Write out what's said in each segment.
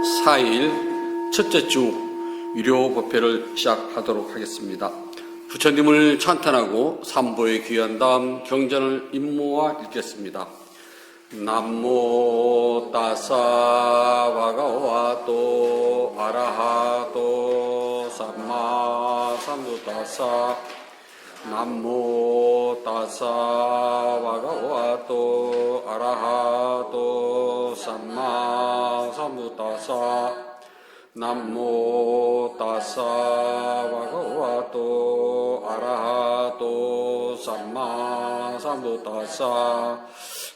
4일 첫째 주 유료 법회를 시작하도록 하겠습니다. 부처님을 찬탄하고 삼보에 귀한 다음 경전을 임모와 읽겠습니다. 남모 따사 바가와또 아라하또 삼마 삼부따사 남모 따사 바가와또 아라하또 삼마 삼부따사 남모 따사 바가와또 아라하또 삼마 삼부따사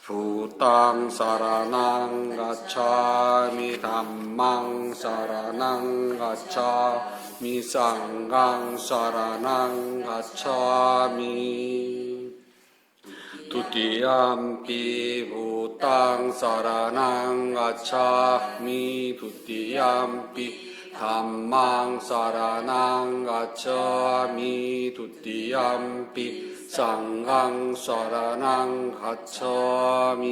부땅 사라낭 가차미 담망 사라낭 가차미 쌍강 사라낭 가차미 두띠암피 부땅 사라낭 가차미 두띠암피 담망 사라낭 가차미 두띠암피 쌍강 사라낭 가차미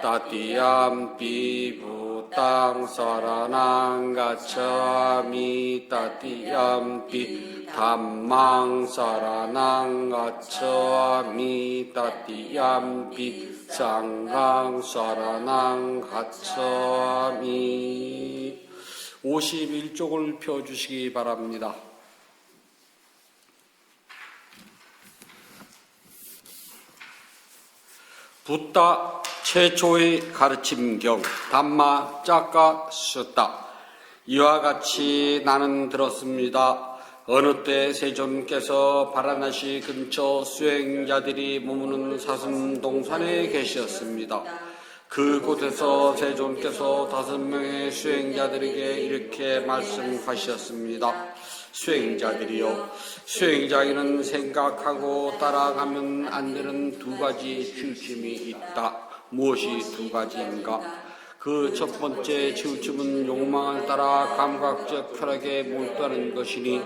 따띠암피 부땅 사라낭 가차미 따띠암피 담망 사라낭 가차미 따띠암피 쌍강 사라낭 가차미 51쪽을 펴주시기 바랍니다. 붓다 최초의 가르침경 담마 짝가 쓰다. 이와 같이 나는 들었습니다. 어느 때 세존께서 바라나시 근처 수행자들이 머무는 사슴동산에 계셨습니다. 그곳에서 세존께서 5명의 수행자들에게 이렇게 말씀하셨습니다. 수행자들이여, 수행자에게는 생각하고 따라가면 안 되는 2가지 치우침이 있다. 무엇이 2가지인가? 그 첫 번째 치우침은 욕망을 따라 감각적 쾌락에 몰두하는 것이니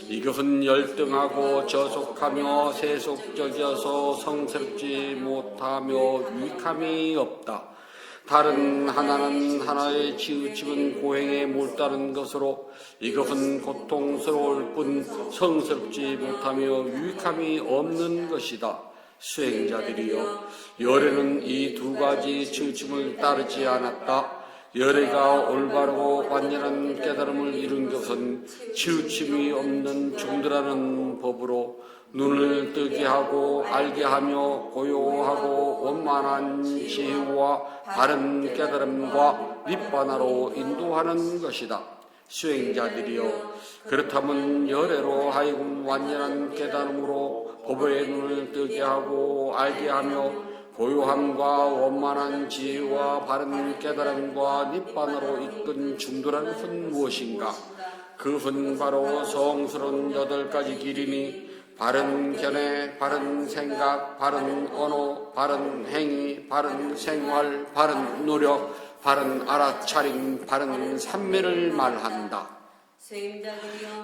이것은 열등하고 저속하며 세속적이어서 성스럽지 못하며 유익함이 없다. 다른 하나는 하나의 치우침은 고행에 몰두하는 것으로 이것은 고통스러울 뿐 성스럽지 못하며 유익함이 없는 것이다. 수행자들이여, 열애는 이 2가지 치우침을 따르지 않았다. 열애가 올바르고 완전한 깨달음을 이룬 것은 치우침이 없는 중도라는 법으로 눈을 뜨게 하고 알게 하며 고요하고 원만한 지혜와 바른 깨달음과 니bbāna로 인도하는 것이다. 수행자들이여, 그렇다면 열애로 하여금 완전한 깨달음으로 법의 눈을 뜨게 하고 알게 하며 고요함과 원만한 지혜와 바른 깨달음과 니bbāna로 이끈 중도라는 것은 무엇인가? 그것은 바로 성스러운 8가지 길이니 바른 견해, 바른 생각, 바른 언어, 바른 행위, 바른 생활, 바른 노력, 바른 알아차림, 바른 삼매를 말한다.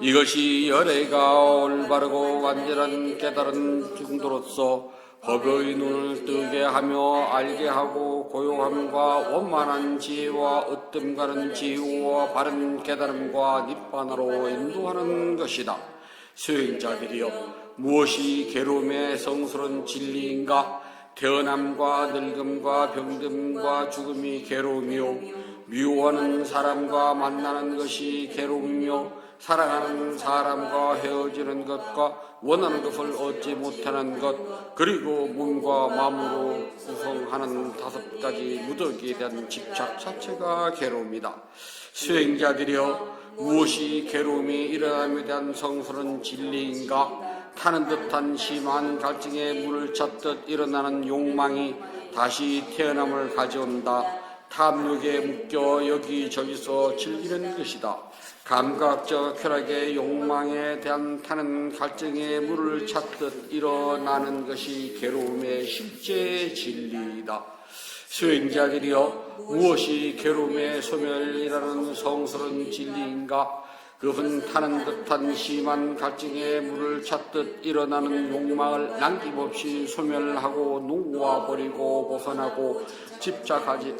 이것이 열애가 올바르고 완전한 깨달은 중도로서 법의 눈을 뜨게 하며 알게 하고 고요함과 원만한 지혜와 으뜸 가는 지혜와 바른 깨달음과 니bbāna로 인도하는 것이다. 수행자들이여, 무엇이 괴로움의 성스러운 진리인가? 태어남과 늙음과 병듦과 죽음이 괴로움이요, 미워하는 사람과 만나는 것이 괴로움이며 사랑하는 사람과 헤어지는 것과 원하는 것을 얻지 못하는 것, 그리고 몸과 마음으로 구성하는 5가지 무더기에 대한 집착 자체가 괴로움이다. 수행자들이여, 무엇이 괴로움이 일어남에 대한 성스러운 진리인가? 타는 듯한 심한 갈증에 물을 찾듯 일어나는 욕망이 다시 태어남을 가져온다. 탐욕에 묶여 여기저기서 즐기는 것이다. 감각적 쾌락의 욕망에 대한 타는 갈증에 물을 찾듯 일어나는 것이 괴로움의 실제 진리이다. 수행자들이여, 무엇이 괴로움의 소멸이라는 성스러운 진리인가? 그것은 타는 듯한 심한 갈증에 물을 찾듯 일어나는 욕망을 남김없이 소멸하고 놓아버리고 벗어나고 집착하지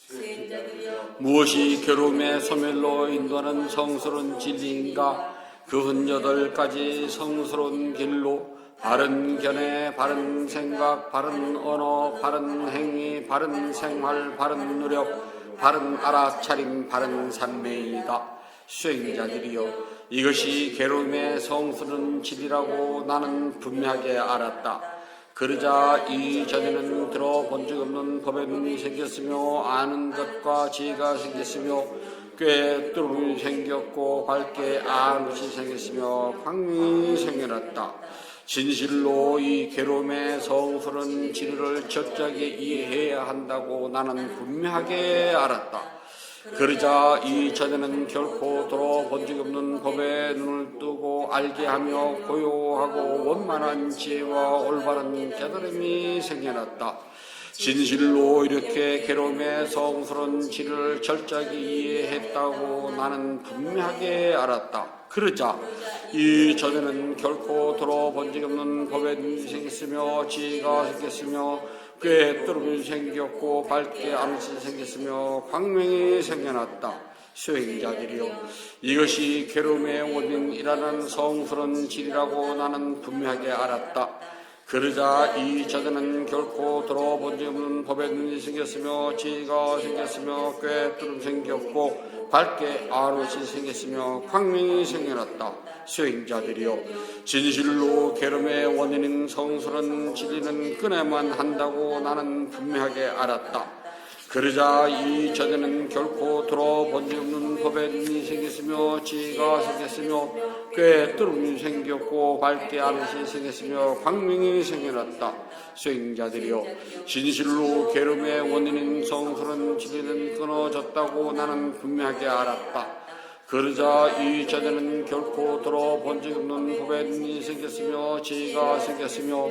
수행자들이여 무엇이 괴로움의 소멸로 인도하는 성스러운 진리인가? 그 8가지 성스러운 길로 바른 견해, 바른 생각, 바른 언어, 바른 행위, 바른 생활, 바른 노력, 바른 알아차림, 바른 삶매이다. 수행자들이여, 이것이 괴로움의 성스러운 진리라고 나는 분명하게 알았다. 그러자 이전에는 들어본 적 없는 법의 눈이 생겼으며 아는 것과 지혜가 생겼으며 꿰뚫음이 생겼고 밝게 아는 것이 생겼으며 광명이 생겨났다. 진실로 이 괴로움의 성스러운 진리를 철저하게 이해해야 한다고 나는 분명하게 알았다. 그러자 이전에는 결코 들어본 적이 없는 법에 눈을 뜨고 알게 하며 고요하고 원만한 지혜와 올바른 깨달음이 생겨났다. 진실로 이렇게 괴로움의 성스러운 진리를 철저하게 이해했다고 나는 분명하게 알았다. 그러자 이전에는 결코 들어본 적이 없는 법에 눈이 생겼으며 지혜가 생겼으며 꿰뚫음이 생겼고 밝게 아는 것이 생겼으며 광명이 생겨났다. 수행자들이여, 이것이 괴로움의 원인이라는 성스러운 진리라고 나는 분명하게 알았다. 그러자 이전에는 결코 들어본 적 없는 법에 눈이 생겼으며 지혜가 생겼으며 꿰뚫음 생겼고 밝게 아는 것이 생겼으며 광명이 생겨났다. 수행자들이여, 진실로 괴로움의 원인인 성스러운 진리는 끊어야만 한다고 나는 분명하게 알았다. 그러자 이전에는 결코 들어본 적 없는 법에 눈이 생겼으며 지혜가 생겼으며 꿰뚫음이 생겼고 밝게 아는 것이 생겼으며 광명이 생겨났다. 수행자들이여, 진실로 괴로움의 원인인 성스러운 진리는 끊어졌다고 나는 분명하게 알았다. 그러자 이전에는 결코 들어본 적 없는 법에 눈이 생겼으며 지혜가 생겼으며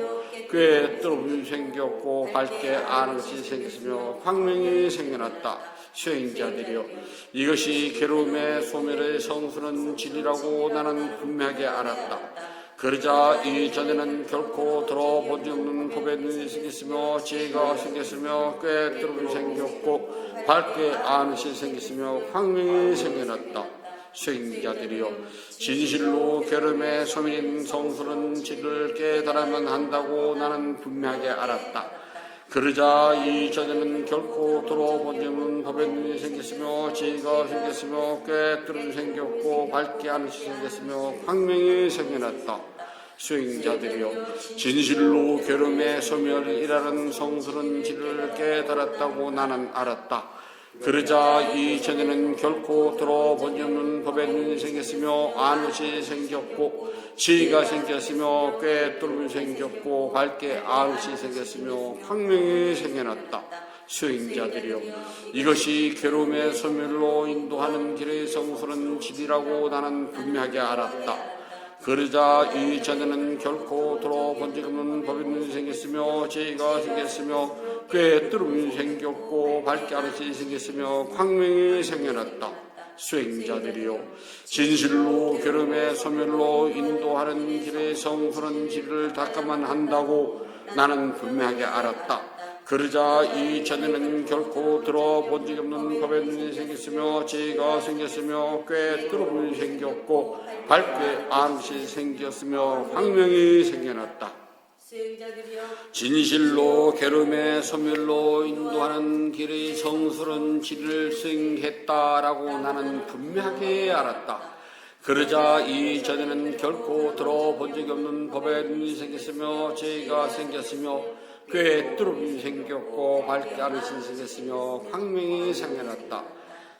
꿰뚫음이 생겼고 밝게 아는 것이 생겼으며 광명이 생겨났다. 수행자들이여, 이것이 괴로움의 소멸의 성스러운 진리라고 나는 분명하게 알았다. 그러자 이전에는 결코 들어본 적 없는 법에 눈이 생겼으며 지혜가 생겼으며 꿰뚫음이 생겼고 밝게 아는 것이 생겼으며 광명이 생겨났다. 수행자들이여, 진실로 괴로움의 소멸인 성스러운 진리를 깨달아야만 한다고 나는 분명하게 알았다. 그러자 이전에는 결코 들어본 적 없는 법에 눈이 생겼으며 지혜가 생겼으며 꿰뚫음이 생겼고 밝게 아는 것이 생겼으며 광명이 생겨났다. 수행자들이여, 진실로 괴로움의 소멸이라는 성스러운 진리를 깨달았다고 나는 알았다. 그러자 이전에는 결코 들어본 적 없는 법에 눈이 생겼으며 아는 것이 생겼고 지혜가 생겼으며 꿰뚫음이 생겼고 밝게 아는 것이 생겼으며 광명이 생겨났다. 수행자들이여, 이것이 괴로움의 소멸로 인도하는 길의 성스러운 진리라고 나는 분명하게 알았다. 그러자 이전에는 결코 들어본 적 없는 법에 눈이 생겼으며 지혜가 생겼으며 꿰뚫음이 생겼고 밝게 아는 것이 생겼으며 광명이 생겨났다. 수행자들이여, 진실로 괴로움의 소멸로 인도하는 길의 성스러운 진리를 닦아만 한다고 나는 분명하게 알았다. 그러자 이전에는 결코 들어본 적이 없는 법에 눈이 생겼으며 지혜가 생겼으며 꿰뚫음이 생겼고 밝게 아는 것이 생겼으며 광명이 생겨났다. 진실로 괴로움의 소멸로 인도하는 길의 성스러운 진리를 수행했다라고 나는 분명하게 알았다. 그러자 이전에는 결코 들어본 적이 없는 법에 눈이 생겼으며 지혜가 생겼으며 꿰뚫음이 생겼고 밝게 아는 것이 생겼으며 광명이 생겨났다.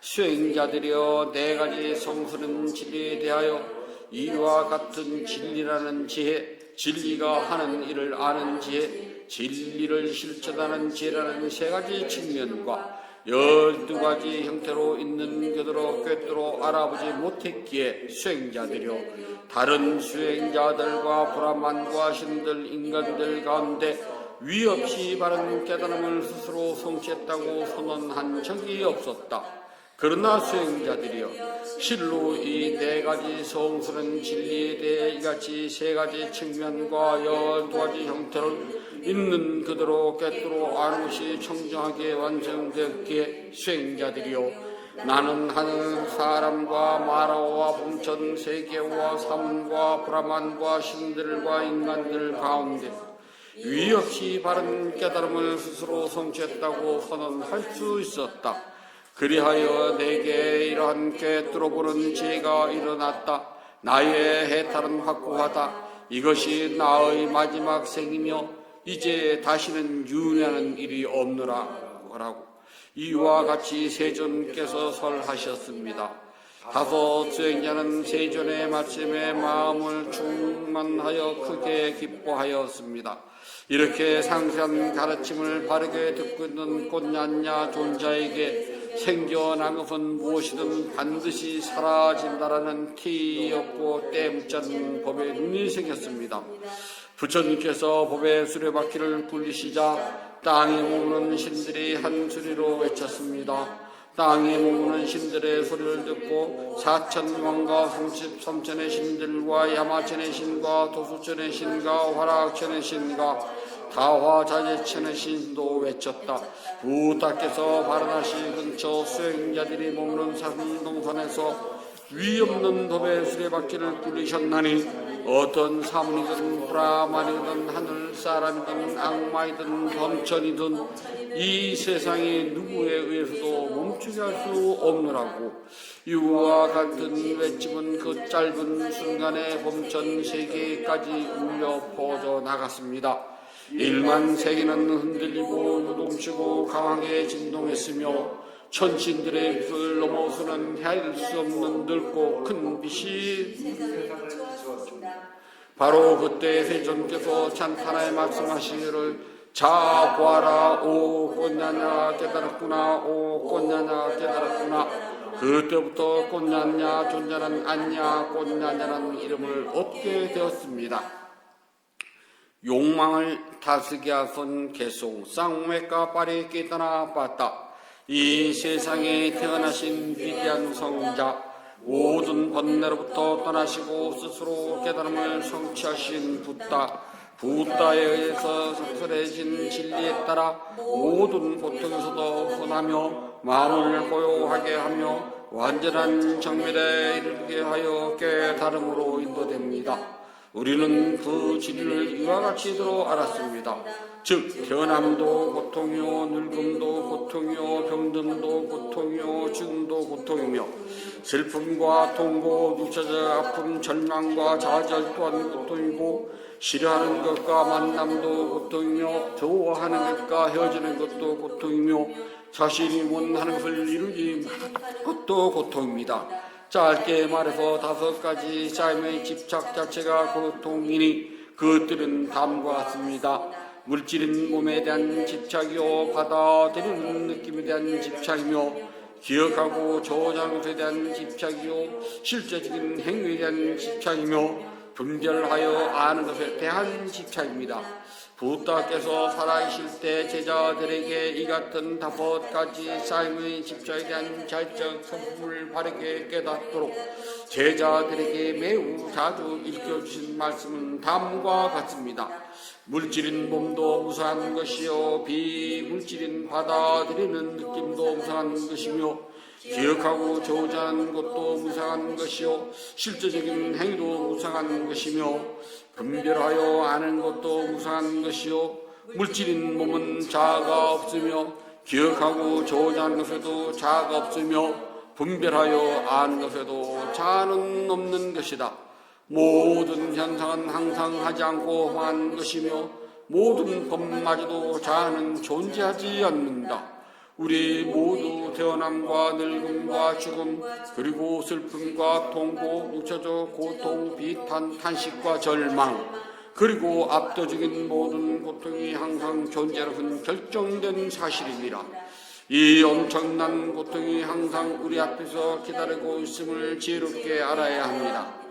수행자들이여, 4가지 성스러운 진리에 대하여 이와 같은 진리라는 지혜, 진리가 하는 일을 아는 지혜, 진리를 실천하는 지혜라는 3가지 측면과 12가지 형태로 있는 것으로 꿰뚫어 알아보지 못했기에 수행자들이여, 다른 수행자들과 브라만과 신들, 인간들 가운데 위 없이 바른 깨달음을 스스로 성취했다고 선언한 적이 없었다. 그러나 수행자들이여, 실로 이 4가지 성스러운 진리에 대해 이같이 3가지 측면과 12가지 형태를 있는 그대로 꿰뚫어 아는 것이 청정하게 완성되었기에 수행자들이요 나는 하는 사람과 마라와 범천 세계와 사문과 브라만과 신들과 인간들 가운데 위 없이 바른 깨달음을 스스로 성취했다고 선언할 수 있었다. 그리하여 내게 이러한 꿰뚫어보는 지혜가 일어났다. 나의 해탈은 확고하다. 이것이 나의 마지막 생이며 이제 다시는 윤회하는 일이 없노라라고 이와 같이 세존께서 설하셨습니다. 다섯 수행자는 세존의 말씀에 마음을 충만하여 크게 기뻐하였습니다. 이렇게 상세한 가르침을 바르게 듣고 있는 꽃냐냐 존자에게 생겨난 것은 무엇이든 반드시 사라진다라는 티였고 때묻자는 법에 눈이 생겼습니다. 부처님께서 법의 수레바퀴를 굴리시자 땅에 머무는 신들이 한 소리로 외쳤습니다. 땅에 머무는 신들의 소리를 듣고 4천왕과 33천의 신들과 야마천의 신과 도수천의 신과 화락천의 신과 다화자재천의 신도 외쳤다. 부다께서 바라나시 근처 수행자들이 머무는 산동산에서 위없는 법의 수레바퀴를 굴리셨나니 어떤 사문이든 브라만이든 하늘사람이든 악마이든 범천이든 이 세상에 누구에 의해서도 멈추게 할 수 없노라고. 이와 같은 외침은 그 짧은 순간에 범천 세계까지 울려 퍼져 나갔습니다. 1만 세계는 흔들리고 요동치고 강하게 진동했으며 천신들의 빛을 넘어서는 헤아릴 수 없는 넓고 큰 빛이 바로 그때 세존께서 찬탄하에 말씀하시기를 자 보아라 오 꽃냐냐 깨달았구나 오 꽃냐냐 깨달았구나. 그때부터 꽃냐냐 존자는 안냐 꽃냐냐라는 이름을 얻게 되었습니다. 욕망을 다스게 하선 개송 쌍외가 빠리 깨달아 봤다. 이 세상에 태어나신 위대한 성자 모든 번뇌로부터 떠나시고 스스로 깨달음을 성취하신 부다에 의해서 sak설해진 진리에 따라 모든 고통에서도 혼하며 마음을 고요하게 하며 완전한 정멸에 이르게 하여 깨달음으로 인도됩니다. 우리는 그 진리를 이와 같이 들어 알았습니다. 즉 태어남도 고통이요 늙음도 고통이요 병듦도 고통이요 죽음도 고통이며 슬픔과 통고 육체적 아픔 절망과 좌절 또한 고통이고 싫어하는 것과 만남도 고통이며 좋아하는 것과 헤어지는 것도 고통이며 자신이 원하는 것을 이루지 못하는 것도 고통입니다. 짧게 말해서 5가지 삶의 집착 자체가 고통이니 그것들은 다음과 같습니다. 물질인 몸에 대한 집착이요 받아들이는 느낌에 대한 집착이며 기억하고 저장하는 것에 대한 집착이요 실제적인 행위에 대한 집착이며 분별하여 아는 것에 대한 집착입니다. 부다께서 살아계실 때 제자들에게 이 같은 5가지 삶의 집착에 대한 자의적 성품을 바르게 깨닫도록 제자들에게 매우 자주 일깨워주신 말씀은 다음과 같습니다. 물질인 몸도 무상한 것이요 비물질인 받아들이는 느낌도 무상한 것이며 기억하고 저장하는 것도 무상한 것이요 실제적인 행위도 무상한 것이며 분별하여 아는 것도 무상한 것이요 물질인 몸은 자아가 없으며 기억하고 저장하는 것에도 자아가 없으며 분별하여 아는 것에도 자아는 없는 것이다. 모든 현상은 항상 하지 않고 허한 것이며 모든 법마저도 자아는 존재하지 않는다. 우리 모두 태어남과 늙음과 죽음 그리고 슬픔과 통고 육체적 고통 비탄 탄식과 절망 그리고 압도적인 모든 고통이 항상 존재하는 결정된 사실입니다. 이 엄청난 고통이 항상 우리 앞에서 기다리고 있음을 지혜롭게 알아야 합니다.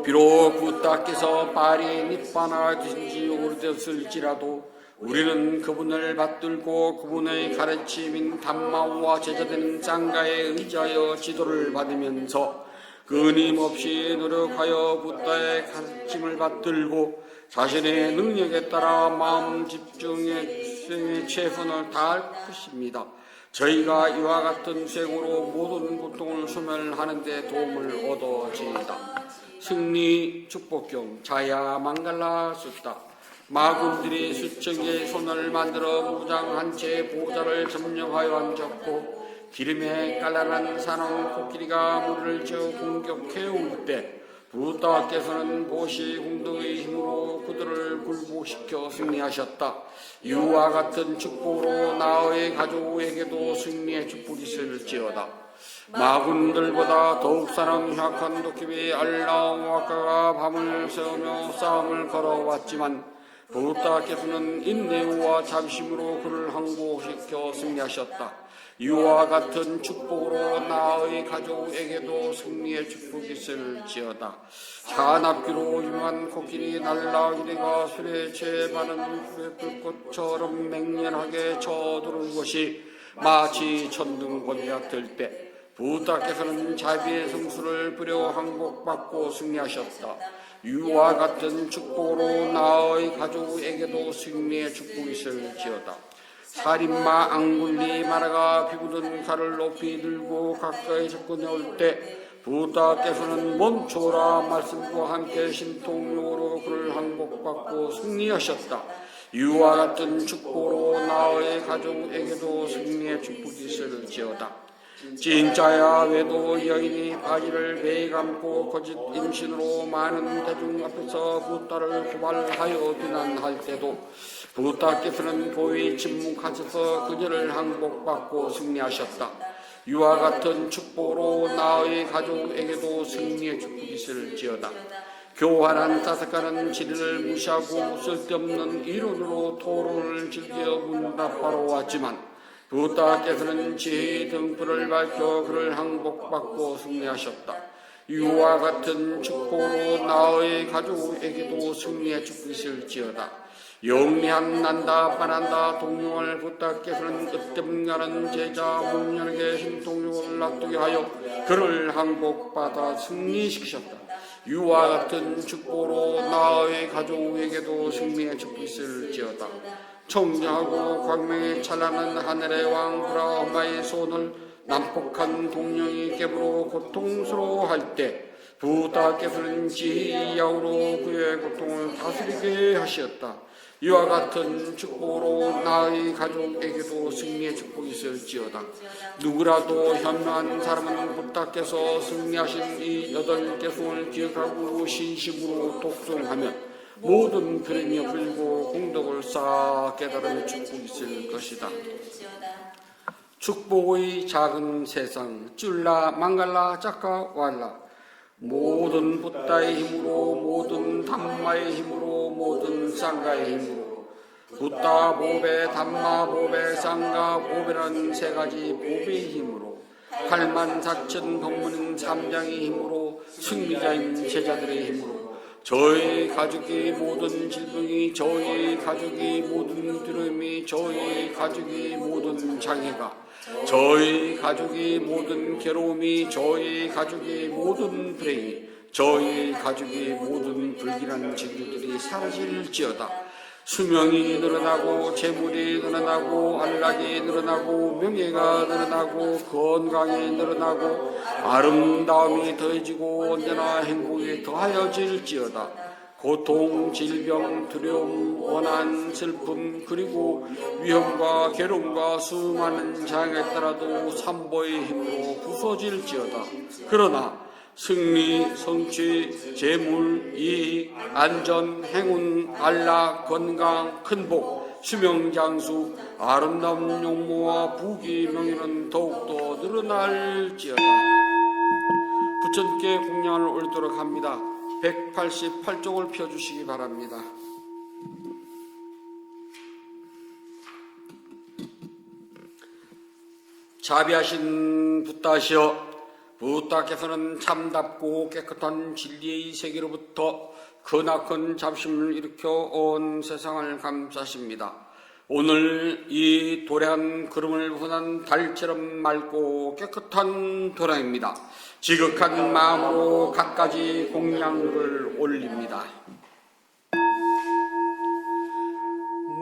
비록 부다께서 파리 니빠나 되신 지 오래되었을지라도 우리는 그분을 받들고 그분의 가르침인 담마와 제자된 짱가에 의지하여 지도를 받으면서 끊임없이 노력하여 부다의 가르침을 받들고 자신의 능력에 따라 마음 집중의 최선을 다할 것입니다. 저희가 이와 같은 생으로 모든 고통을 소멸하는 데 도움을 얻어지이다. 승리 축복경 자야 망갈라 숫다. 마군들이 수천 개의 손을 만들어 무장한 채 보좌를 점령하여 앉았고 기름에 깔라난 사나운 코끼리가 물을 지어 공격해 올 때 부다께서는 보시 공덕의 힘으로 그들을 굴복시켜 승리하셨다. 이와 같은 축복으로 나의 가족에게도 승리의 축복이 있을지어다. 마군들보다 더욱 사랑 약한 도깨비 알라옹 와카가 밤을 새우며 싸움을 걸어왔지만 부다께서는 인내와 잠심으로 그를 항복시켜 승리하셨다. 이와 같은 축복으로 나의 가족에게도 승리의 축복이 있을지어다. 산악기로 유명한 코끼리 날라기리가 술에 취해 많은 불꽃처럼 맹렬하게 쳐들어온 것이 마치 천둥번개 같을 때 부다께서는 자비의 성수를 부려 항복받고 승리하셨다. 이와 같은 축복으로 나의 가족에게도 승리의 축복이 있을지어다. 살인마 앙굴리 마라가 비구든 칼을 높이 들고 가까이 접근해 올 때 부다께서는 멈춰라 말씀과 함께 신통력으로 그를 항복받고 승리하셨다. 이와 같은 축복으로 나의 가족에게도 승리의 축복이 있을지어다. 진짜야 외도 여인이 바지를 배에 감고 거짓 임신으로 많은 대중 앞에서 부다를 고발하여 비난할 때도 부다께서는 고이 침묵하셔서 그녀를 항복받고 승리하셨다. 이와 같은 축복으로 나의 가족에게도 승리의 축복이 있을지어다. 교활한 사사가는 진리를 무시하고 쓸데없는 이론으로 토론을 즐겨 문답하러 왔지만 부다께서는 지혜의 등불을 밝혀 그를 항복받고 승리하셨다. 이와 같은 축복으로 나의 가족에게도 승리의 축복이 있을지어다. 영리한 난다 빠난다 동용을 부다께서는 으뜸가는 제자 문열에게 신통력을 납두게 하여 그를 항복받아 승리시키셨다. 이와 같은 축복으로 나의 가족에게도 승리의 축복이 있을지어다. 청정하고 광명에 찬란한 하늘의 왕 브라마의 손을 난폭한 동령이 깨부로 고통스러워할 때 부다께서는 지혜의 야우로 그의 고통을 다스리게 하셨다. 이와 같은 축복으로 나의 가족에게도 승리의 축복이 있을지어다. 누구라도 현명한 사람은 부다께서 승리하신 이 8개송을 기억하고 신심으로 독송하면 모든 불행이 풀리고 공덕을 쌓아 깨달음의 축복이 있을 것이다. 축복의 작은 세상 쫄라 망갈라 작가 왈라 모든 부다의 힘으로 모든 담마의 힘으로 모든 쌍가의 힘으로 부다 보배 담마 보배 쌍가 보배라는 세 가지 보배의 힘으로 팔만사천 법문인 삼장의 힘으로 승리자인 제자들의 힘으로 저희 가족의 모든 질병이 저희 가족의 모든 두려움이 저희 가족의 모든 장애가 저희 가족의 모든 괴로움이 저희 가족의 모든 불행이 저희 가족의 모든 불길한 징조들이 사라질지어다. 수명이 늘어나고 재물이 늘어나고 안락이 늘어나고 명예가 늘어나고 건강이 늘어나고 아름다움이 더해지고 언제나 행복이 더하여질지어다. 고통, 질병, 두려움, 원한, 슬픔 그리고 위험과 괴로움과 수많은 장애에 따라도 삼보의 힘으로 부서질지어다. 그러나 승리, 성취, 재물, 이익, 안전, 행운, 안락, 건강, 큰복, 수명장수, 아름다운 용모와 부귀, 명예는 더욱더 늘어날지어다. 부처님께 공양을 올리도록 합니다. 188쪽을 펴주시기 바랍니다. 자비하신 부다시여, 부다께서는 참답고 깨끗한 진리의 세계로부터 크나큰 잡심을 일으켜 온 세상을 감싸십니다. 오늘 이 도량한 구름을 흔한 달처럼 맑고 깨끗한 도량입니다. 지극한 마음으로 갖가지 공양을 올립니다.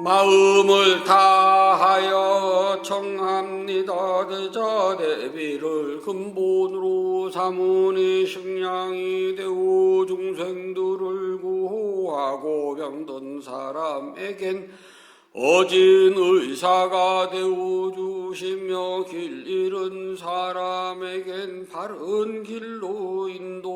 마음을 다하여 청합니다. 대자 대비를 근본으로 삼으니 식량이 되어 중생들을 구호하고 병든 사람에겐 어진 의사가 되어 주시며 길 잃은 사람에겐 바른 길로 인도합니다.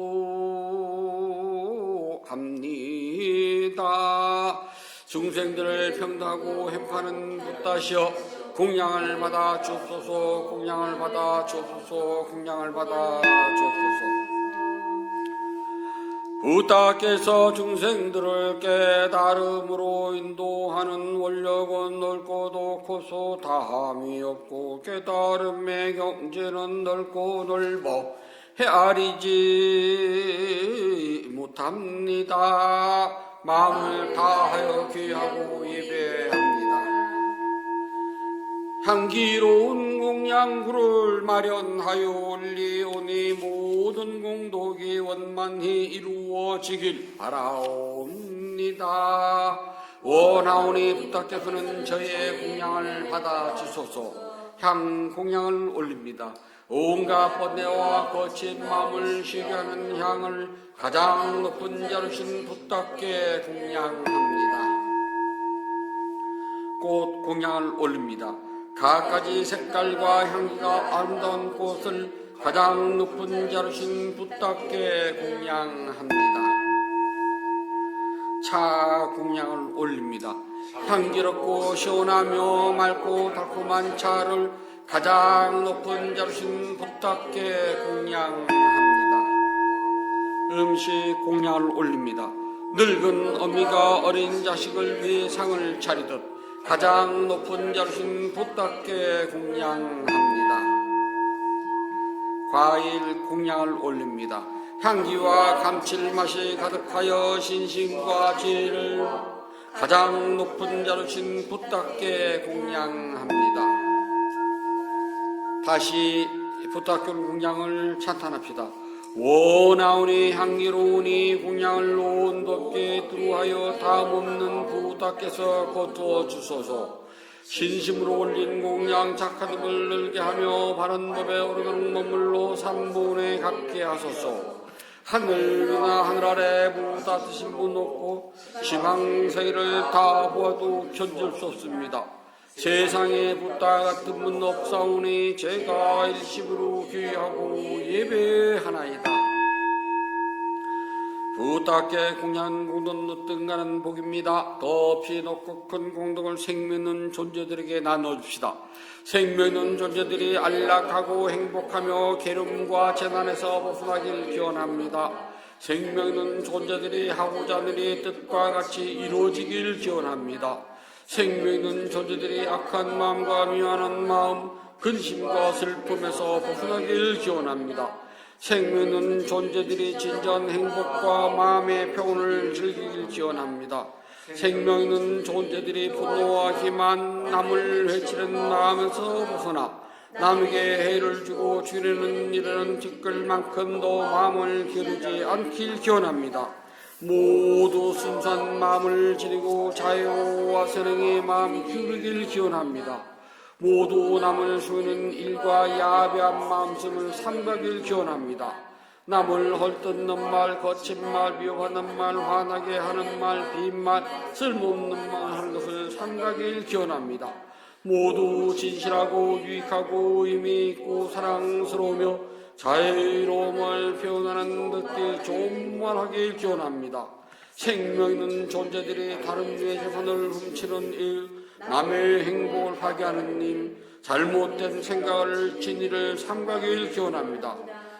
중생들을 평등하고 행파는 붓다시여 공양을 받아 주옵소서. 공양을 받아 주옵소서. 공양을 받아 주옵소서. 부탁께서 중생들을 깨달음으로 인도하는 원력은 넓고 높고서 다함이 없고 깨달음의 경지는 넓고 넓어 헤아리지 못합니다. 마음을 다하여 귀하고 예배합니다. 향기로운 공양구를 마련하여 올리오니 모든 공덕이 원만히 이루어지길 바라옵니다. 원하오니 부탁께서는 저의 공양을 받아 주소서. 향 공양을 올립니다. 온갖 번뇌와 거친 마음을 쉬게 하는 향을 가장 높은 자르신 부탁께 공양합니다. 꽃 공양을 올립니다. 갖가지 색깔과 향기가 아름다운 꽃을 가장 높은 자르신 부탁께 공양합니다. 차 공양을 올립니다. 향기롭고 시원하며 맑고 달콤한 차를 가장 높은 자르신 부탁께 공양합니다. 음식 공양을 올립니다. 늙은 어미가 어린 자식을 위해 상을 차리듯 가장 높은 자르신 부탁께 공양합니다. 과일 공양을 올립니다. 향기와 감칠맛이 가득하여 신심과 지혜를 가장 높은 자르신 부탁께 공양합니다. 다시 부탁교 공양을 찬탄합시다. 원하오니 향기로우니 공양을 온덥게 두루하여 다음없는 부탁께서 거두어 주소서. 신심으로 올린 공양 착하듬을 늘게 하며 바른 법에 오르는 머물러 삼분에 갖게 하소서. 하늘이나 하늘 아래 무다 드신 분 없고 지망생이를 다 보아도 견딜 수 없습니다. 세상에 부탁 같은 분 없사오니 제가 일심으로 귀하고 예배하나이다. 부탁께 공양 공덕 늦든가는 복입니다. 더 높고 큰 공덕을 생명있는 존재들에게 나눠줍시다. 생명있는 존재들이 안락하고 행복하며 괴로움과 재난에서 벗어나길 기원합니다. 생명있는 존재들이 하고자 하는 일이 뜻과 같이 이루어지길 기원합니다. 생명있는 존재들이 악한 마음과 미워하는 마음, 근심과 슬픔에서 벗어나길 기원합니다. 생명있는 존재들이 진정한 행복과 마음의 평온을 즐기길 기원합니다. 생명있는 존재들이 분노와 기만, 남을 해치는 마음에서 벗어나 남에게 해를 주고 주려는 일에는 티끌만큼도 마음을 기르지 않길 기원합니다. 모두 순수한 마음을 지니고 자유와 선행의 마음 기울이길 기원합니다. 모두 남을 속이는 일과 야비한 마음씀을 삼가길 기원합니다. 남을 헐뜯는 말, 거친 말, 미워하는 말, 화나게 하는 말, 빈말, 쓸모없는 말 하는 것을 삼가길 기원합니다. 모두 진실하고 유익하고 의미 있고 사랑스러우며 자유로움을 표현하는 뜻이 좋은 말 하길 기원합니다. 생명 있는 존재들이 다른 이의 재산을 훔치는 일, 남의 행복을 파괴하는 일, 잘못된 생각을 진리를 삼가길 기원합니다.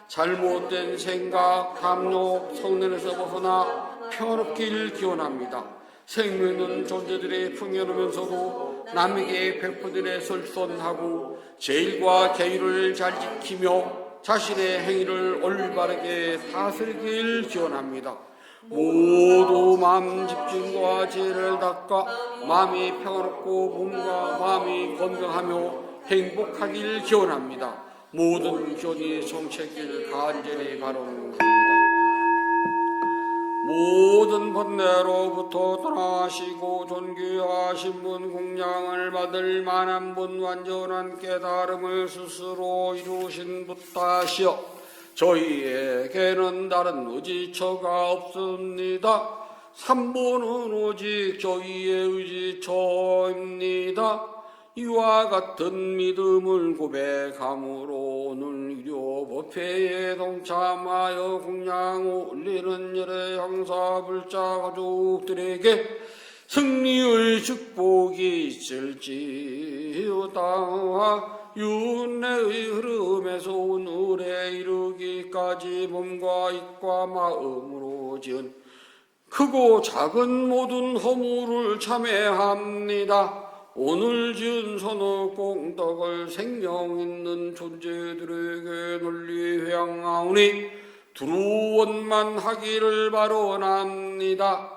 잘못된 생각, 탐욕, 성능에서 벗어나 평화롭길 기원합니다. 생명 있는 존재들이 풍요로우면서도 남에게 베푸들에 솔선하고 제일과 계율을 잘 지키며 자신의 행위를 올바르게 다스리길 기원합니다. 모두 마음 집중과 지혜를 닦아 마음이 평화롭고 몸과 마음이 건강하며 행복하길 기원합니다. 모든 교리 성취길 간절히 바랍니다. 모든 번뇌로부터 떠나시고 존귀하신 분 공양을 받을 만한 분 완전한 깨달음을 스스로 이루신 붓다시여 저희에게는 다른 의지처가 없습니다. 삼보는 오직 저희의 의지처입니다. 이와 같은 믿음을 고백함으로 오늘 유료 법회에 동참하여 공양 올리는 열의 형사 불자 가족들에게 승리의 축복이 있을지어다. 윤회의 흐름에서 오늘에 이르기까지 몸과 입과 마음으로 지은 크고 작은 모든 허물을 참회합니다. 오늘 지은 선업 공덕을 생명 있는 존재들에게 널리 회양하오니 두루 원만하기를 바라옵니다.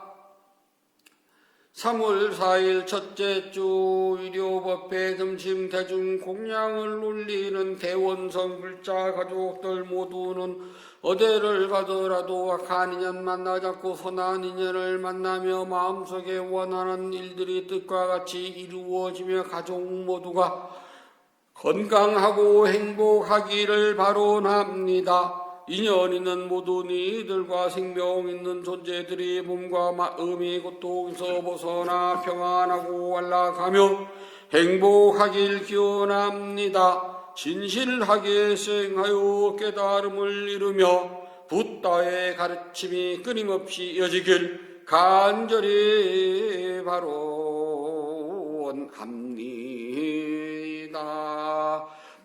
3월 4일 첫째 주 유료법회 점심 대중 공양을 올리는 대원성 불자 가족들 모두는 어디를 가더라도 악한 인연 만나지 않고 선한 인연을 만나며 마음속에 원하는 일들이 뜻과 같이 이루어지며 가족 모두가 건강하고 행복하기를 바라옵니다. 인연 있는 모든 이들과 생명 있는 존재들이 몸과 마음이 고통에서 벗어나 평안하고 안락하며 행복하길 기원합니다. 진실하게 수행하여 깨달음을 이루며 붓다의 가르침이 끊임없이 이어지길 간절히 바라옵니다.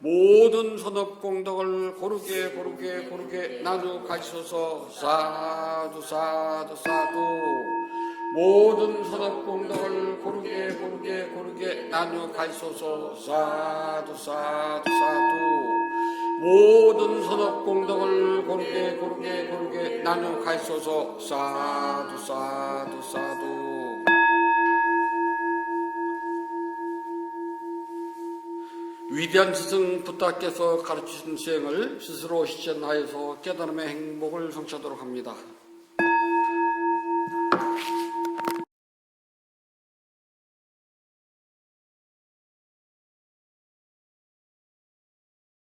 모든 선업공덕을 고르게 나누어 가시소서. 사두 사두 사두. 모든 선업공덕을 고르게 나누어 가시소서. 사두 사두 사두. 모든 선업공덕을 고르게 나누어 가시소서. 사두 사두 사두. 위대한 스승 붓다께서 가르치신 수행을 스스로 실천하여서 깨달음의 행복을 성취하도록 합니다.